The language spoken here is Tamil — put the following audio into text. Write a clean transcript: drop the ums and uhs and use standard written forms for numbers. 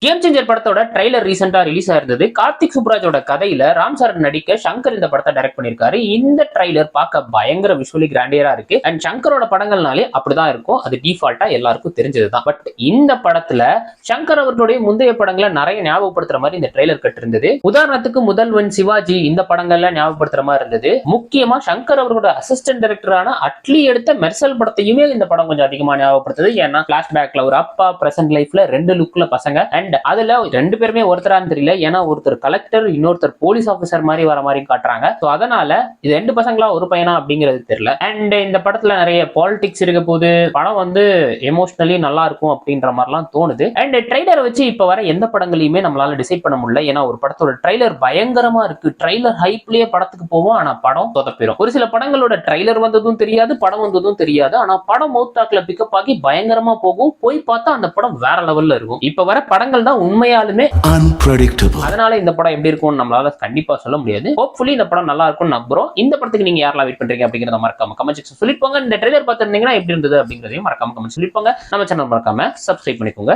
கேம் சேஞ்சர் படத்தோட ட்ரைலர் ரீசெண்டா ரிலீஸ் ஆயிருந்தது. கார்த்திக் சுப்ராஜோட கதையில ராம் சரண் நடிக்க சங்கர் இந்த படத்தை டைரக்ட் பண்ணிருக்காரு. இந்த ட்ரைலர் பார்க்க பயங்கர விஷுவலி கிராண்டியரா இருக்கு. அண்ட் சங்கரோட படங்கள்னாலே அப்படிதான் இருக்கும். அது டிஃபால்ட்டா எல்லாருக்கும் தெரிஞ்சதுதான். பட் இந்த படத்துல சங்கர் அவர்களுடைய முந்தைய படங்களை நிறைய ஞாபகப்படுத்துற மாதிரி இந்த ட்ரைலர் கட்டு இருந்தது. உதாரணத்துக்கு முதல்வன், சிவாஜி இந்த படங்கள்ல ஞாபகப்படுத்துற மாதிரி இருந்தது. முக்கியமா சங்கர் அவர்களோட அசிஸ்டன்ட் டைரக்டரான அட்லி எடுத்த மெர்சல் படத்தையுமே இந்த படம் கொஞ்சம் அதிகமா ஞாபகப்படுத்துது. ஏன்னா பிளாஷ்பேக்ல ஒரு அப்பா, பிரசன்ட் லைஃப்ல ரெண்டு லுக்ல பசங்க. அண்ட் அதுல ரெண்டு பேருமே ஒருத்தரான்னு தெரியல. ஏன்னா ஒருத்தர் கலெக்டர், இன்னொருத்தர் போலீஸ் ஆபீசர் மாதிரி வர மாதிரி காட்டுறாங்க. அதனால இது ரெண்டு பசங்களா ஒரு பையனா அப்படிங்கிறது தெரியல. அண்ட் இந்த படத்துல நிறைய பாலிடிக்ஸ் இருக்க போது படம் வந்து எமோஷனலி நல்லா இருக்கும் அப்படின்ற மாதிரிலாம் தோணுது. அண்ட் ட்ரைலரை வச்சு இப்ப வர எந்த படங்களையுமே நம்மளால டிசைட் பண்ண முடியல. ஏன்னா ஒரு படத்தோட ட்ரைலர் பயங்கரமா இருக்கு. ட்ரைலர் ஹைப்லயே படத்துக்கு போவோம், ஆனா படம் சொதப்பிடும். ஒரு சில படங்களோட ட்ரைலர் வந்ததும் தெரியாது, படம் வந்ததும் தெரியாது. ஆனா படம் மவுத்தாக்ல பிக்கப் ஆகி பயங்கரமா போகும். போய் பார்த்தா அந்த படம் வேற லெவல்ல இருக்கும். இப்ப வர படங்கள் தான் உண்மையாலுமே unpredictable. அதனால இந்த படம் எப்படி இருக்கும்னு நம்மளால கண்டிப்பா சொல்ல முடியாது. ஹோப்ஃபுல்லி இந்த படம் நல்லா இருக்கும்னு நம்புறோம். இந்த படத்துக்கு நீங்க யாரெல்லாம் வெயிட் பண்றீங்க அப்படிங்கறத மறக்காம கமெண்ட் செக்ஷன் சொல்லிட்டு போங்க. இந்த ட்ரைலர் பார்த்திருந்தீங்கன்னா எப்படி இருந்தது அப்படிங்கறதையும் மறக்காம கமெண்ட் சொல்லிட்டு போங்க. நம்ம சேனல் மறக்காம சப்ஸ்கிரைப் பண்ணிக்கோங்க.